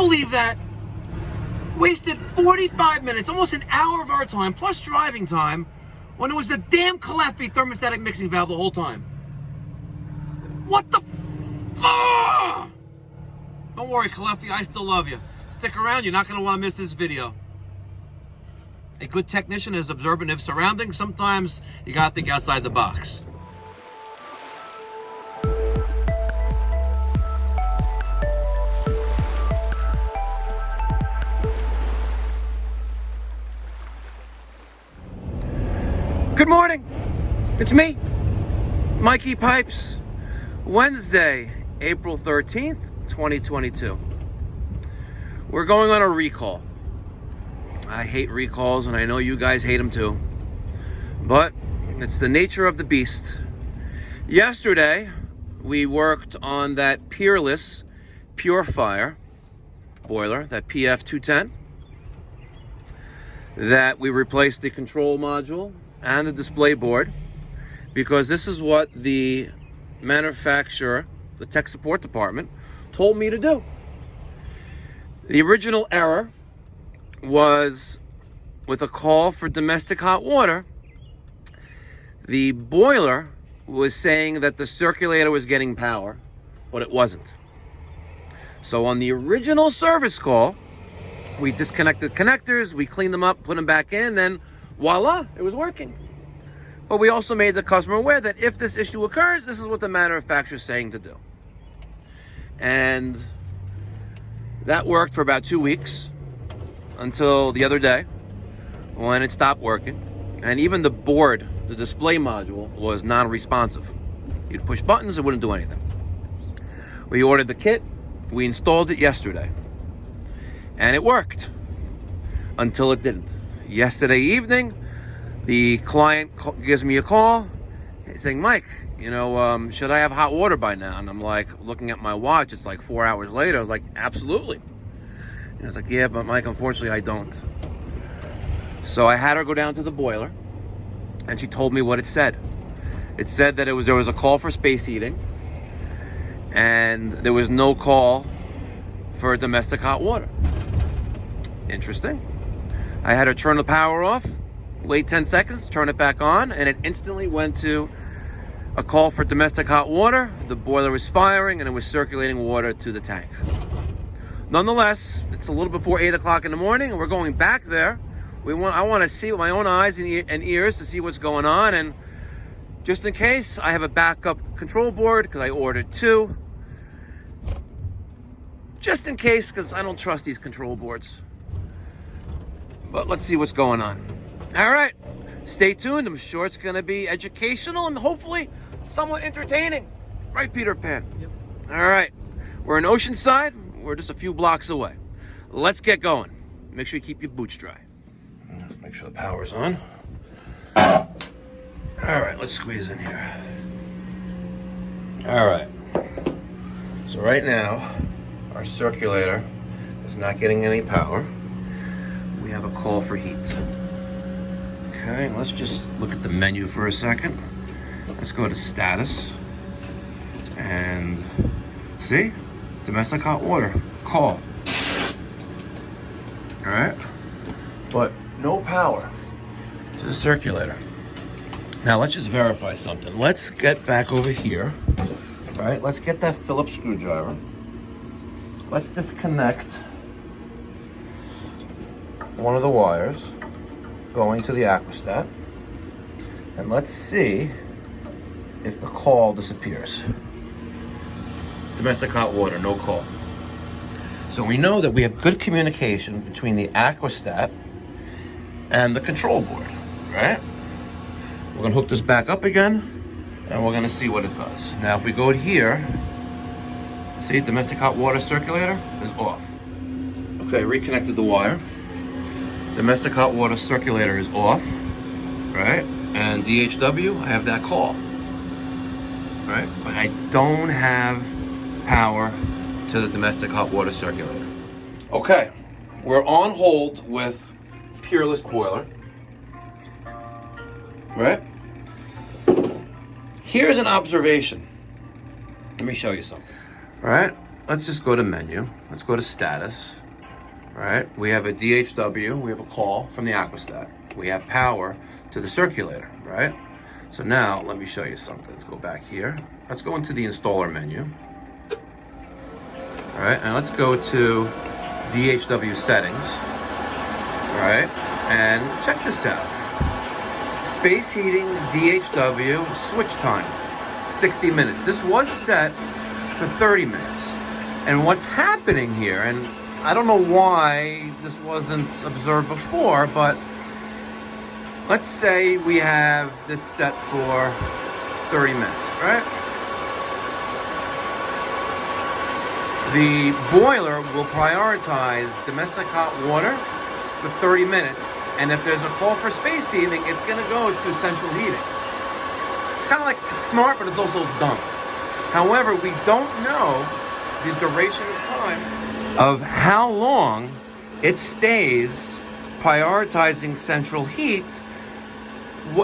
believe that? Wasted 45 minutes, almost an hour of our time, plus driving time, when it was the damn Caleffi thermostatic mixing valve the whole time. What the fuck? Don't worry, Caleffi, I still love you. Stick around, you're not going to want to miss this video. A good technician is observant of surroundings. Sometimes you got to think outside the box. Good morning, it's me, Mikey Pipes. Wednesday, April 13th, 2022. We're going on a recall. I hate recalls, and I know you guys hate them too. But it's the nature of the beast. Yesterday, we worked on that Peerless PureFire boiler, that PF210, that we replaced the control module and the display board, because this is what the manufacturer, the tech support department, told me to do. The original error was with a call for domestic hot water. The boiler was saying that the circulator was getting power, but it wasn't. So on the original service call, we disconnected connectors, we cleaned them up, put them back in, then voila, it was working. But we also made the customer aware that if this issue occurs, this is what the manufacturer is saying to do. And that worked for about 2 weeks until the other day when it stopped working. And even the board, the display module, was non-responsive. You'd push buttons, it wouldn't do anything. We ordered the kit, we installed it yesterday, and it worked until it didn't. Yesterday evening, the client gives me a call saying, Mike, should I have hot water by now? And I'm like, looking at my watch, it's like 4 hours later. I was like, absolutely. And it's like, yeah, but Mike, unfortunately, I don't. So I had her go down to the boiler, and she told me what it said. It said that there was a call for space heating, and there was no call for domestic hot water. Interesting. I had her turn the power off, wait 10 seconds, turn it back on, and it instantly went to a call for domestic hot water. The boiler was firing, and it was circulating water to the tank. Nonetheless, it's a little before 8 o'clock in the morning, and we're going back there. I want to see with my own eyes and ears to see what's going on, and just in case, I have a backup control board because I ordered 2. Just in case, because I don't trust these control boards. But let's see what's going on. All right, stay tuned. I'm sure it's going to be educational and hopefully somewhat entertaining. Right, Peter Pan? Yep. All right, we're in Oceanside. We're just a few blocks away. Let's get going. Make sure you keep your boots dry. Make sure the power's on. All right, let's squeeze in here. All right. So right now, our circulator is not getting any power. We have a call for heat. Okay, let's just look at the menu for a second. Let's go to status. And see? Domestic hot water. Call. All right? But no power to the circulator. Now let's just verify something. Let's get back over here. All right, let's get that Phillips screwdriver. Let's disconnect one of the wires going to the aquastat, and let's see if the call disappears. Domestic hot water, no call. So we know that we have good communication between the aquastat and the control board, right? We're gonna hook this back up again, and we're gonna see what it does. Now if we go here, see, domestic hot water circulator is off. Okay, reconnected the wire. Domestic hot water circulator is off, right? And DHW, I have that call, right? But I don't have power to the domestic hot water circulator. Okay, we're on hold with Peerless boiler, right? Here's an observation. Let me show you something. All right, let's just go to menu. Let's go to status. All right, we have a DHW, we have a call from the aquastat. We have power to the circulator, right? So now, let me show you something. Let's go back here. Let's go into the installer menu. All right, and let's go to DHW settings. All right, and check this out. Space heating DHW switch time, 60 minutes. This was set for 30 minutes. And what's happening here, and I don't know why this wasn't observed before, but let's say we have this set for 30 minutes, right? The boiler will prioritize domestic hot water for 30 minutes, and if there's a call for space heating, it's gonna go to central heating. It's kind of like, it's smart, but it's also dumb. However, we don't know the duration of time of how long it stays prioritizing central heat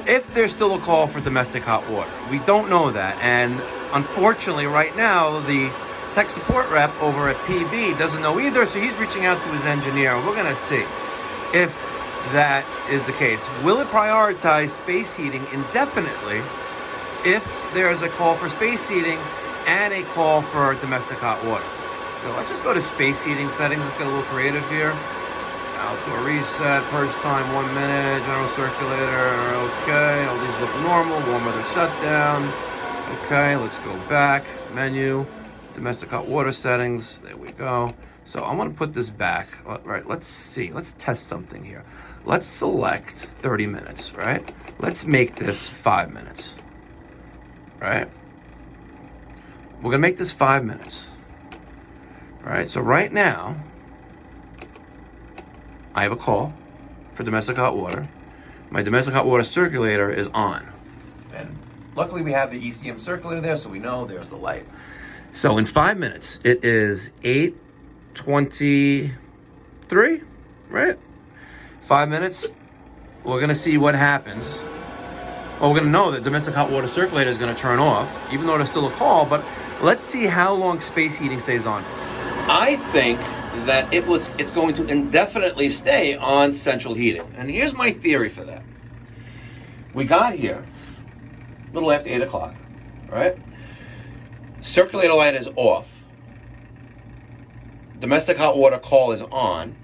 if there's still a call for domestic hot water. We don't know that, and unfortunately right now the tech support rep over at PB doesn't know either, so he's reaching out to his engineer. We're gonna see if that is the case. Will it prioritize space heating indefinitely if there's a call for space heating and a call for domestic hot water? So let's just go to space heating settings. Let's get a little creative here. Outdoor reset, purge time 1 minute, general circulator, okay. All these look normal, warm weather shutdown. Okay, let's go back, menu, domestic hot water settings, there we go. So I'm gonna put this back, right, let's see, let's test something here. Let's select 30 minutes, right? Let's make this 5 minutes, right? We're gonna make this 5 minutes. All right, so right now, I have a call for domestic hot water. My domestic hot water circulator is on. And luckily we have the ECM circulator there, so we know there's the light. So in 5 minutes, it is 8:23, right? 5 minutes, we're gonna see what happens. Well, we're gonna know that domestic hot water circulator is gonna turn off, even though there's still a call, but let's see how long space heating stays on. I think that it's going to indefinitely stay on central heating. And here's my theory for that. We got here a little after 8 o'clock, right? Circulator light is off. Domestic hot water call is on.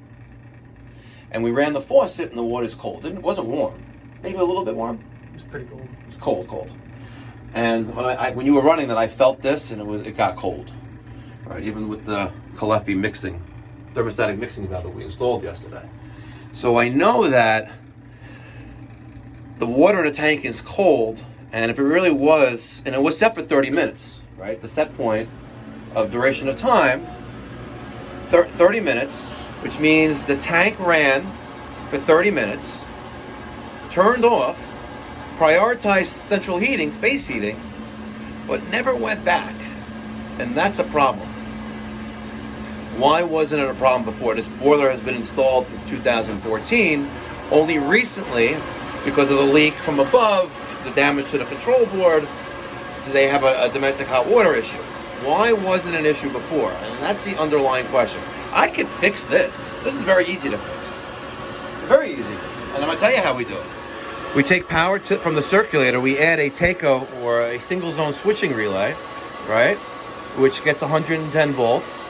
And we ran the faucet and the water's cold. It wasn't warm. Maybe a little bit warm. It was pretty cold. It was cold. And when you were running that, I felt this and it got cold. Right, even with the Caleffi thermostatic mixing valve that we installed yesterday. So I know that the water in the tank is cold, and if it really was, and it was set for 30 minutes, right? The set point of duration of time, 30 minutes, which means the tank ran for 30 minutes, turned off, prioritized central heating, space heating, but never went back. And that's a problem. Why wasn't it a problem before? This boiler has been installed since 2014. Only recently, because of the leak from above, the damage to the control board, they have a domestic hot water issue. Why wasn't it an issue before? And that's the underlying question. I can fix this. This is very easy to fix. Very easy. And I'm going to tell you how we do it. We take power from the circulator, we add a TACO or a single zone switching relay, right? Which gets 110 volts.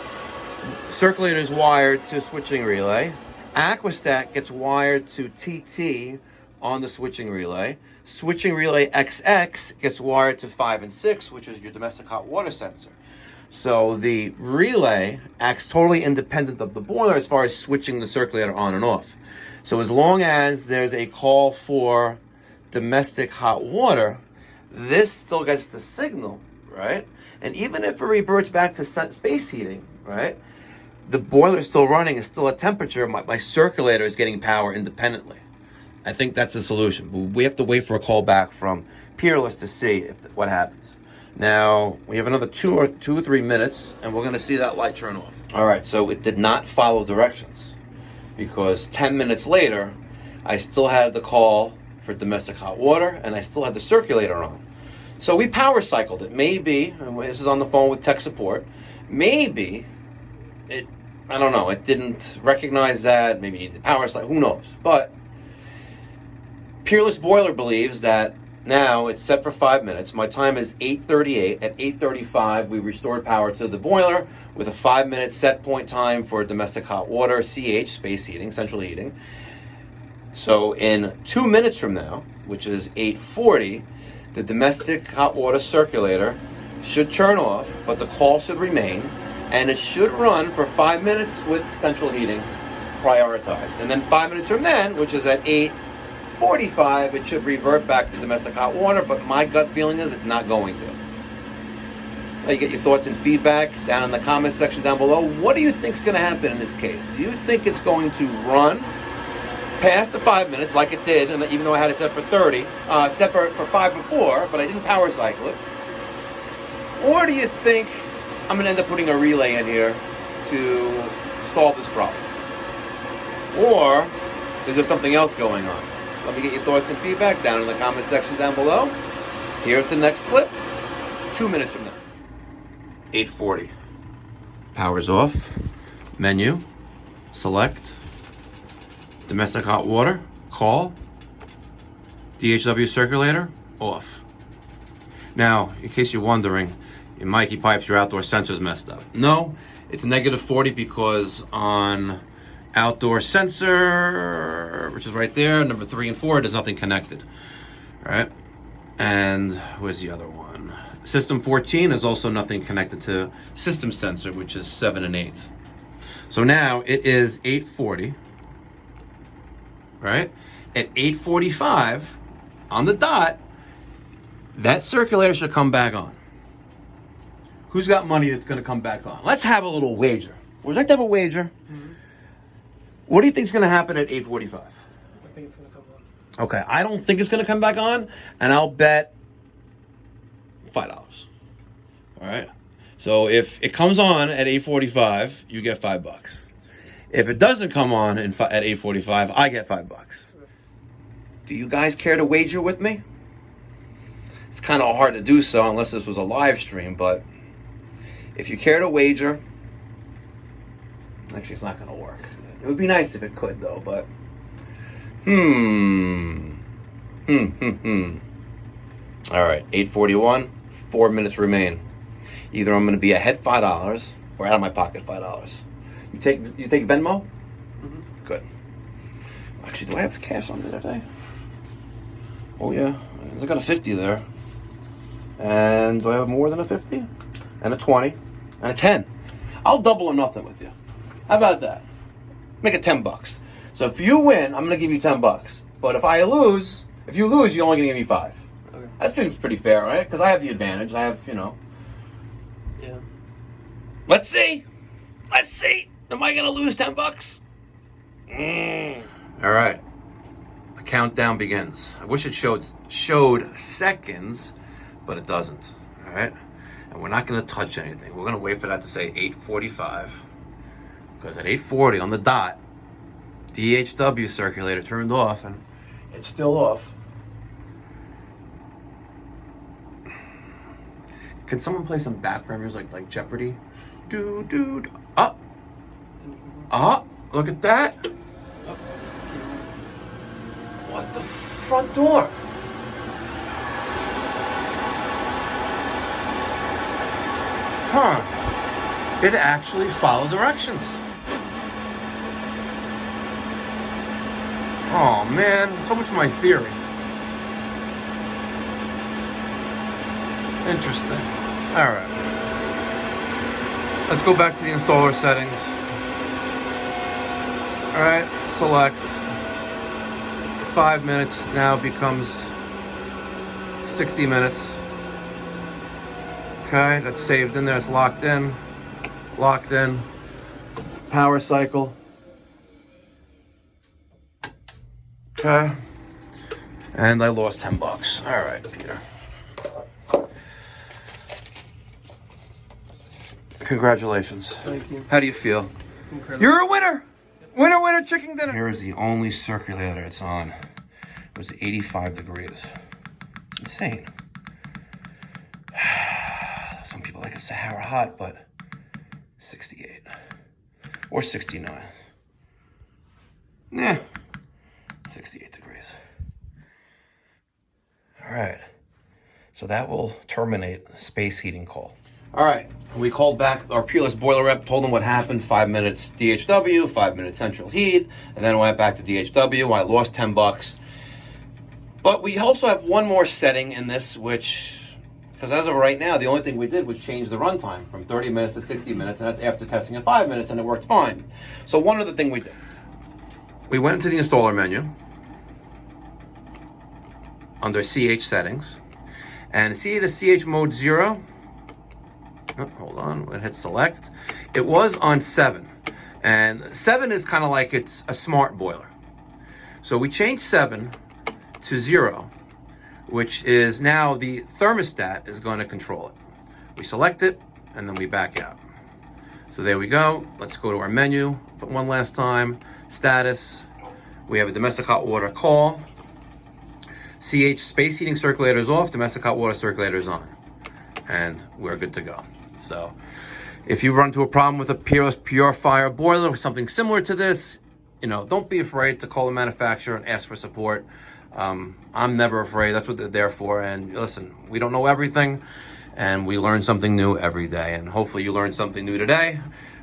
Circulator is wired to switching relay. Aquastat gets wired to TT on the switching relay. Switching relay XX gets wired to 5 and 6, which is your domestic hot water sensor. So the relay acts totally independent of the boiler as far as switching the circulator on and off. So as long as there's a call for domestic hot water, this still gets the signal, right? And even if it reverts back to space heating, right, the boiler is still running, it's still at temperature, my circulator is getting power independently. I think that's the solution. We have to wait for a call back from Peerless to see what happens. Now, we have another two or 3 minutes, and we're going to see that light turn off. All right, so it did not follow directions, because 10 minutes later, I still had the call for domestic hot water, and I still had the circulator on. So we power cycled it. Maybe, and this is on the phone with tech support, Maybe I don't know, it didn't recognize that, maybe you need the power slide, who knows. But Peerless Boiler believes that now it's set for 5 minutes. My time is 8:38. At 8:35, we restored power to the boiler with a 5-minute set point time for domestic hot water, CH, space heating, central heating. So in 2 minutes from now, which is 8:40, the domestic hot water circulator should turn off, but the call should remain, and it should run for 5 minutes with central heating prioritized. And then 5 minutes from then, which is at 8:45, it should revert back to domestic hot water, but my gut feeling is it's not going to. Now you get your thoughts and feedback down in the comments section down below. What do you think is going to happen in this case? Do you think it's going to run past the 5 minutes like it did, and even though I had it set for 5 before, but I didn't power cycle it? Or do you think I'm going to end up putting a relay in here to solve this problem? Or is there something else going on? Let me get your thoughts and feedback down in the comment section down below. Here's the next clip, 2 minutes from now. 8:40. Power's off. Menu. Select. Domestic hot water. Call. DHW circulator. Off. Now, in case you're wondering, in Mikey Pipes, your outdoor sensor's messed up. No, it's -40 because on outdoor sensor, which is right there, number 3 and 4, there's nothing connected. All right. And where's the other one? System 14 is also nothing connected to system sensor, which is 7 and 8. So now it is 8:40, right? At 8:45, on the dot, that circulator should come back on. Who's got money that's going to come back on? Let's have a little wager. Would you like to have a wager? Mm-hmm. What do you think is going to happen at 8:45? I think it's going to come on. Okay, I don't think it's going to come back on, and I'll bet $5. All right. So if it comes on at 8:45, you get $5. If it doesn't come on at 8:45, I get $5. Do you guys care to wager with me? It's kind of hard to do so unless this was a live stream, but if you care to wager, actually it's not going to work. It would be nice if it could though, but All right, 8:41, 4 minutes remain. Either I'm going to be ahead $5 or out of my pocket $5. You take Venmo? Mm-hmm. Good. Actually, do I have cash on me today? Oh yeah, I got a 50 there. And do I have more than a 50? And a 20 and a 10. I'll double or nothing with you. How about that? Make it $10. So if you win, I'm gonna give you $10. But if you lose, you're only gonna give me 5. Okay. That's pretty fair, right? Because I have the advantage. I have, Yeah. Let's see. Am I gonna lose $10? All right. The countdown begins. I wish it showed seconds, but it doesn't. All right. And we're not gonna touch anything. We're gonna wait for that to say 8:45. Because at 8:40 on the dot, DHW circulator turned off, and it's still off. Can someone play some background music like Jeopardy? Look at that. What the front door? Huh. It actually followed directions. Oh man, so much my theory. Interesting. All right. Let's go back to the installer settings. All right, select. 5 minutes now becomes 60 minutes. Okay, that's saved in there. It's locked in. Locked in. Power cycle. Okay. And I lost $10. All right, Peter. Congratulations. Thank you. How do you feel? Incredible. You're a winner. Winner, chicken dinner. Here is the only circulator it's on. It was 85 degrees. It's insane. Some people like it Sahara hot, but 68 or 69. Nah, 68 degrees. All right, so that will terminate space heating call. All right, we called back our Peerless boiler rep, told him what happened, 5 minutes DHW, 5 minutes central heat, and then went back to DHW. I lost $10. But we also have one more setting in this, which, because as of right now, the only thing we did was change the runtime from 30 minutes to 60 minutes, and that's after testing at 5 minutes, and it worked fine. So one other thing we did. We went into the installer menu under CH settings, and see the CH mode 0. Oh, hold on, we'll hit select. It was on 7, and 7 is kind of like it's a smart boiler. So we changed 7 to 0, which is now the thermostat is going to control it. We select it, and then we back out. So there we go. Let's go to our menu one last time. Status. We have a domestic hot water call. CH space heating circulator is off, domestic hot water circulator is on. And we're good to go. So if you run into a problem with a Peerless PureFire boiler or something similar to this, you know, don't be afraid to call the manufacturer and ask for support. I'm never afraid. That's what they're there for. And listen, we don't know everything, and we learn something new every day. And hopefully you learned something new today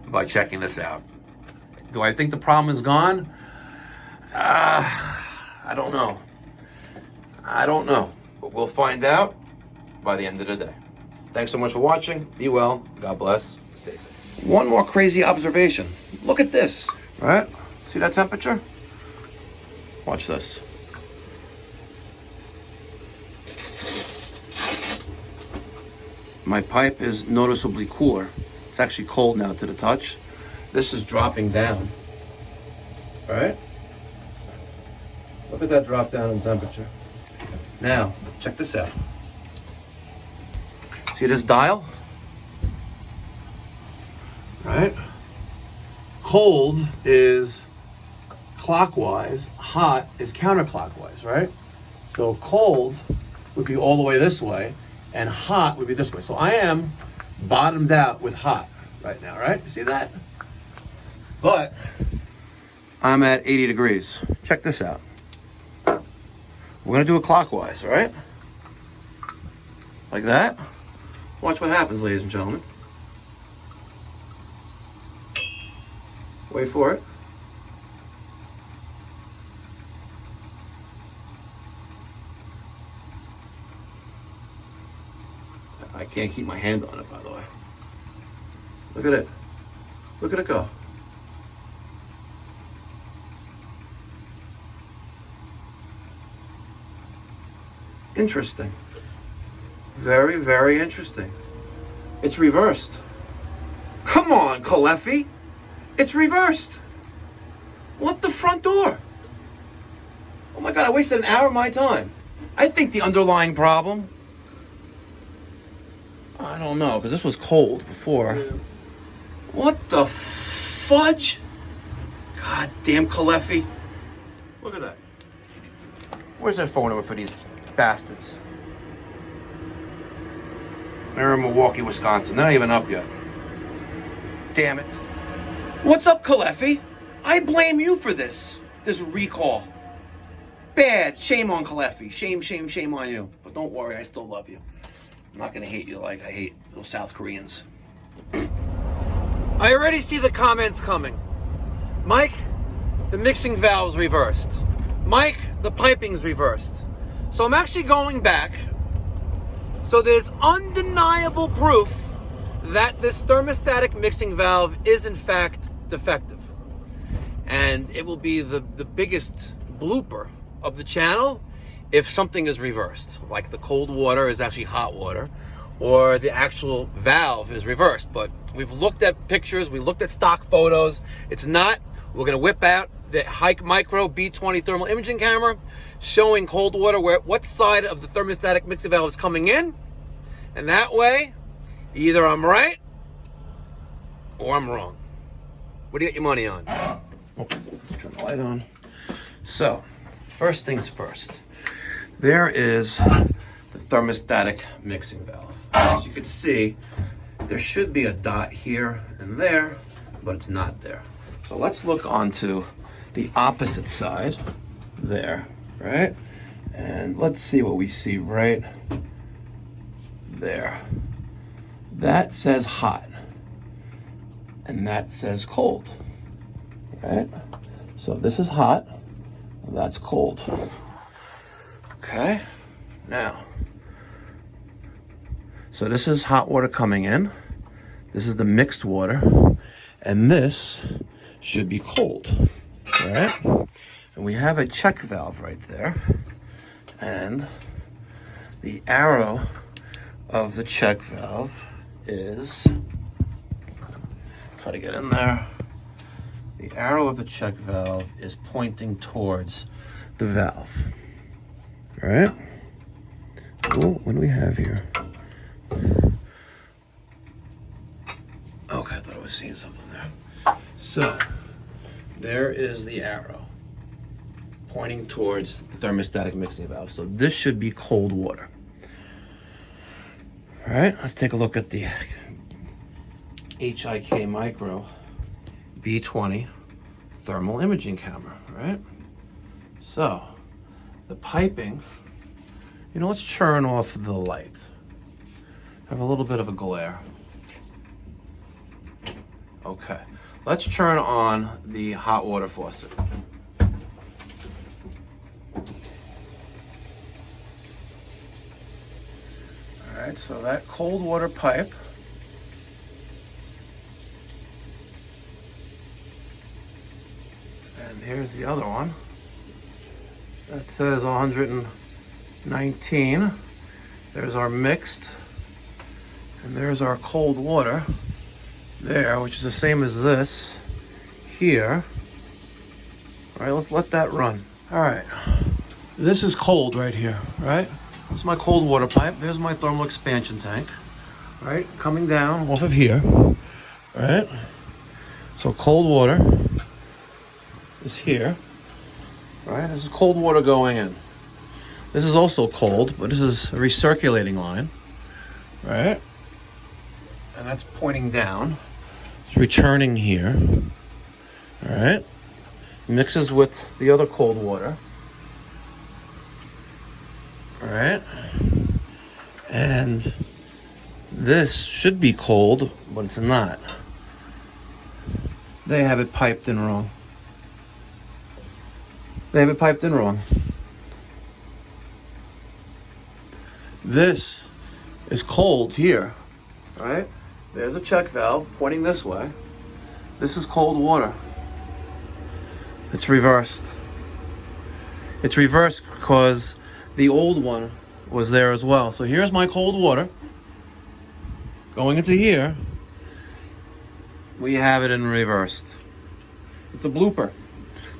by checking this out. Do I think the problem is gone? I don't know. I don't know, but we'll find out by the end of the day. Thanks so much for watching. Be well. God bless. Stay safe. One more crazy observation. Look at this. All right? See that temperature? Watch this. My pipe is noticeably cooler. It's actually cold now to the touch. This is dropping down. All right? Look at that drop down in temperature. Now, check this out. See this dial? Right? Cold is clockwise, hot is counterclockwise, right? So cold would be all the way this way, and hot would be this way. So I am bottomed out with hot right now, right? See that? But I'm at 80 degrees. Check this out. We're gonna do it clockwise, all right? Like that. Watch what happens, ladies and gentlemen. Wait for it. I can't keep my hand on it, by the way. Look at it. Look at it go. Interesting. Very, very interesting. It's reversed. Come on, Caleffi. It's reversed. What the front door? Oh my God, I wasted an hour of my time. I think the underlying problem, I don't know, because this was cold before. Yeah. What the fudge? God damn Caleffi. Look at that. Where's their phone number for these bastards? They're in Milwaukee, Wisconsin. They're not even up yet. Damn it. What's up, Caleffi? I blame you for this recall. Bad. Shame on Caleffi. Shame, shame, shame on you. But don't worry, I still love you. I'm not going to hate you like I hate those South Koreans. I already see the comments coming. Mike, the mixing valve's reversed. Mike, the piping's reversed. So I'm actually going back. So there's undeniable proof that this thermostatic mixing valve is in fact defective. And it will be the biggest blooper of the channel if something is reversed, like the cold water is actually hot water, or the actual valve is reversed. But we've looked at pictures, we looked at stock photos. It's not. We're gonna whip out the Hike Micro B20 thermal imaging camera showing cold water what side of the thermostatic mixing valve is coming in. And that way, either I'm right or I'm wrong. What do you get your money on? Oh, turn the light on. So, first things first. There is the thermostatic mixing valve. As you can see, There should be a dot here and there, but it's not there. So let's look onto the opposite side there, right? And let's see what we see right there. That says hot, and that says cold, right? So this is hot, and that's cold. Okay, now, so this is hot water coming in. This is the mixed water, and this should be cold, right? And we have a check valve right there, and the arrow of the check valve is, try to get in there. The arrow of the check valve is pointing towards the valve, right? Oh, what do we have here? Okay, I thought I was seeing something there. So, there is the arrow pointing towards the thermostatic mixing valve. So this should be cold water. All right, let's take a look at the HIK Micro B20 thermal imaging camera, right? So, the piping, let's turn off the light. Have a little bit of a glare. Okay, let's turn on the hot water faucet. All right, so that cold water pipe and here's the other one that says 119. There's our mixed, and there's our cold water there, which is the same as this here. All right, let's let that run. All right, this is cold right here, right? This is my cold water pipe. There's my thermal expansion tank, right? Coming down off of here, right? So cold water is here, right? This is cold water going in. This is also cold, but this is a recirculating line, right? And that's pointing down. It's returning here, all right? Mixes with the other cold water. All right, and this should be cold, but it's not. They have it piped in wrong. They have it piped in wrong. This is cold here, right? There's a check valve pointing this way. This is cold water. It's reversed. It's reversed because the old one was there as well. So here's my cold water going into here. We have it in reversed. It's a blooper.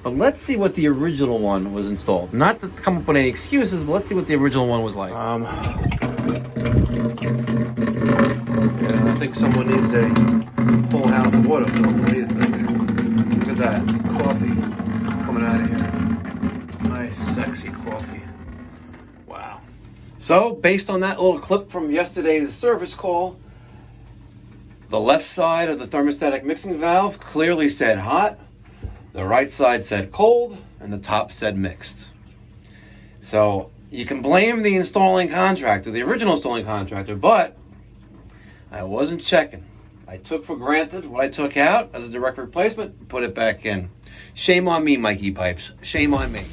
But let's see what the original one was installed. Not to come up with any excuses, but let's see what the original one was like. Yeah, I think someone needs a whole house of water filter. What do you think? Look at that. Coffee coming out of here. Nice, sexy coffee. Wow. So, based on that little clip from yesterday's service call, the left side of the thermostatic mixing valve clearly said hot, the right side said cold, and the top said mixed. So, you can blame the installing contractor, the original installing contractor, but I wasn't checking. I took for granted what I took out as a direct replacement, put it back in. Shame on me, Mikey Pipes. Shame on me.